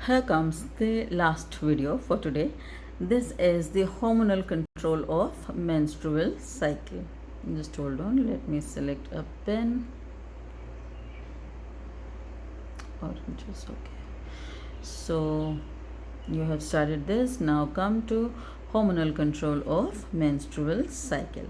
here comes the last video for today. This is the hormonal control of menstrual cycle. Just hold on, let me select a pen. Orange is okay. So you have started this. Now come to hormonal control of menstrual cycle.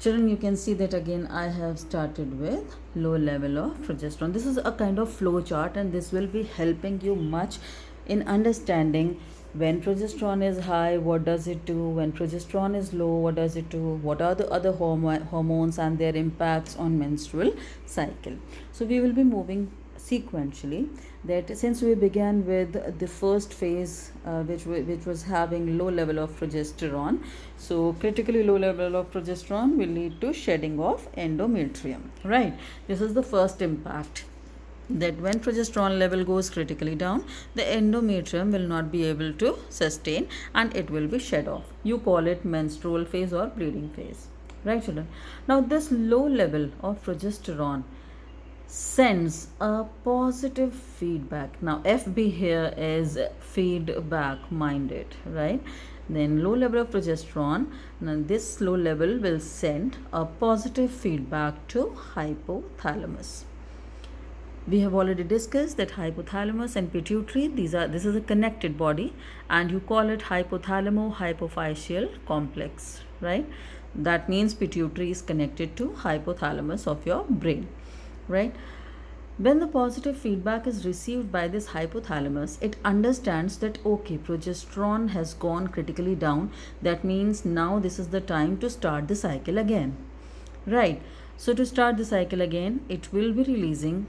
Children, you can see that again I have started with low level of progesterone. This is a kind of flow chart, and this will be helping you much in understanding when progesterone is high, what does it do, when progesterone is low, what does it do, what are the other hormones and their impacts on menstrual cycle. So we will be moving sequentially. That since we began with the first phase, which was having low level of progesterone, so critically low level of progesterone will lead to shedding of endometrium, right? This is the first impact, that when progesterone level goes critically down, the endometrium will not be able to sustain and it will be shed off. You call it menstrual phase or bleeding phase, right children? Now this low level of progesterone sends a positive feedback. Now FB here is feedback minded, right? Then low level of progesterone, now this low level will send a positive feedback to hypothalamus. We have already discussed that hypothalamus and pituitary, this is a connected body, and you call it hypothalamo-hypophyseal complex, right? That means pituitary is connected to hypothalamus of your brain, right? When the positive feedback is received by this hypothalamus, it understands that okay, progesterone has gone critically down. That means now this is the time to start the cycle again, right? So to start the cycle again, it will be releasing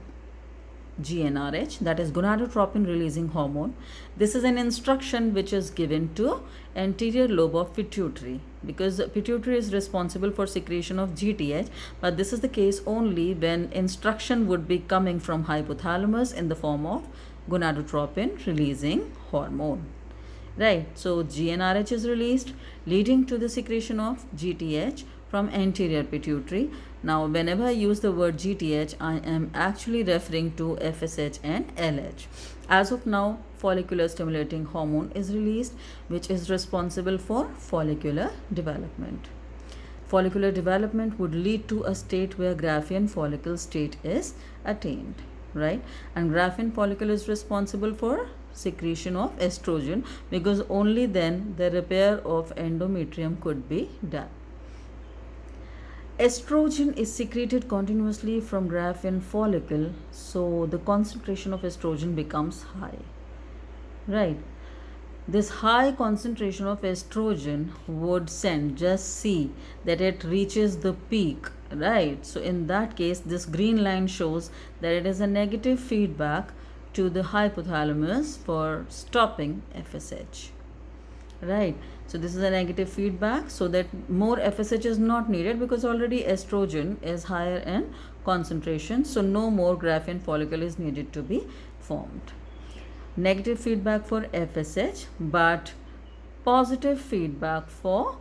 GnRH, that is gonadotropin releasing hormone. This is an instruction which is given to anterior lobe of pituitary, because pituitary is responsible for secretion of GTH, but this is the case only when instruction would be coming from hypothalamus in the form of gonadotropin releasing hormone, right? So GnRH is released, leading to the secretion of GTH from anterior pituitary. Now whenever I use the word GTH, I am actually referring to FSH and LH. As of now, follicular stimulating hormone is released, which is responsible for follicular development. Follicular development would lead to a state where Graafian follicle state is attained, right? And Graafian follicle is responsible for secretion of estrogen, because only then the repair of endometrium could be done. Estrogen is secreted continuously from Graafian follicle, so the concentration of estrogen becomes high, right? This high concentration of estrogen would send, just see that it reaches the peak, right? So in that case, this green line shows that it is a negative feedback to the hypothalamus for stopping FSH, right? So this is a negative feedback, so that more FSH is not needed because already estrogen is higher in concentration, so no more Graafian follicle is needed to be formed. Negative feedback for FSH, but positive feedback for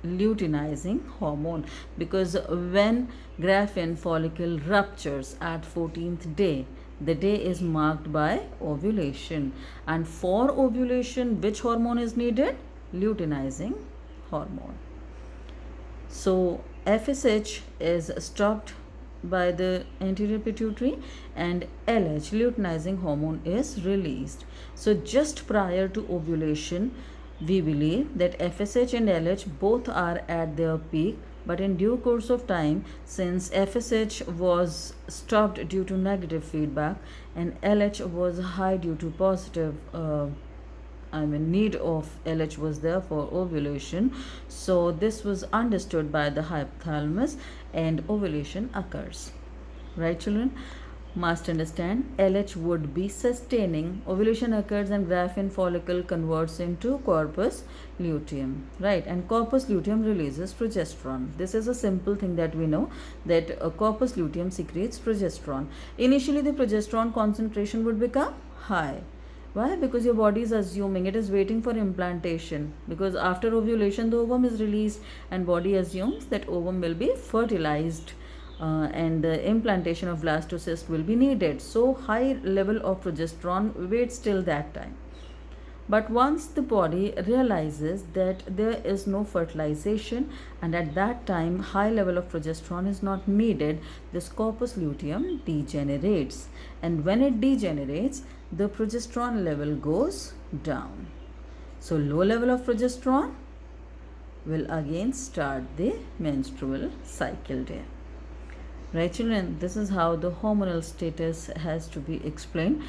luteinizing hormone, because when Graafian follicle ruptures at 14th day, the day is marked by ovulation, and for ovulation which hormone is needed? Luteinizing hormone. So FSH is stopped by the anterior pituitary and LH, luteinizing hormone, is released. So just prior to ovulation, we believe that FSH and LH both are at their peak, but in due course of time, since FSH was stopped due to negative feedback and LH was high due to positive need of LH was there for ovulation, so this was understood by the hypothalamus and ovulation occurs, right children? Must understand, LH would be sustaining, ovulation occurs and Graafian follicle converts into corpus luteum, right? And corpus luteum releases progesterone. This is a simple thing that we know, that corpus luteum secretes progesterone. Initially the progesterone concentration would become high. Why? Because your body is assuming, it is waiting for implantation, because after ovulation the ovum is released and body assumes that ovum will be fertilized and the implantation of blastocyst will be needed. So high level of progesterone waits till that time. But once the body realizes that there is no fertilization and at that time high level of progesterone is not needed, this corpus luteum degenerates. And when it degenerates, the progesterone level goes down. So low level of progesterone will again start the menstrual cycle there. Right, children, this is how the hormonal status has to be explained.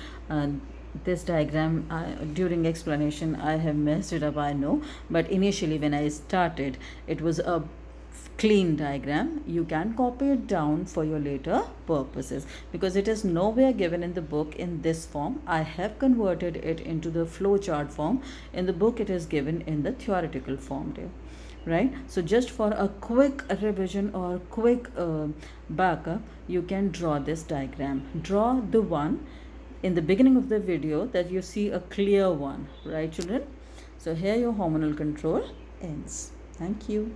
This diagram, during explanation I have messed it up, I know, but initially when I started it was a clean diagram. You can copy it down for your later purposes because it is nowhere given in the book in this form. I have converted it into the flowchart form. In the book it is given in the theoretical form there. Right, so just for a quick revision or quick backup, you can draw this diagram. Draw the one in the beginning of the video that you see a clear one, right children? So here your hormonal control ends. Thank you.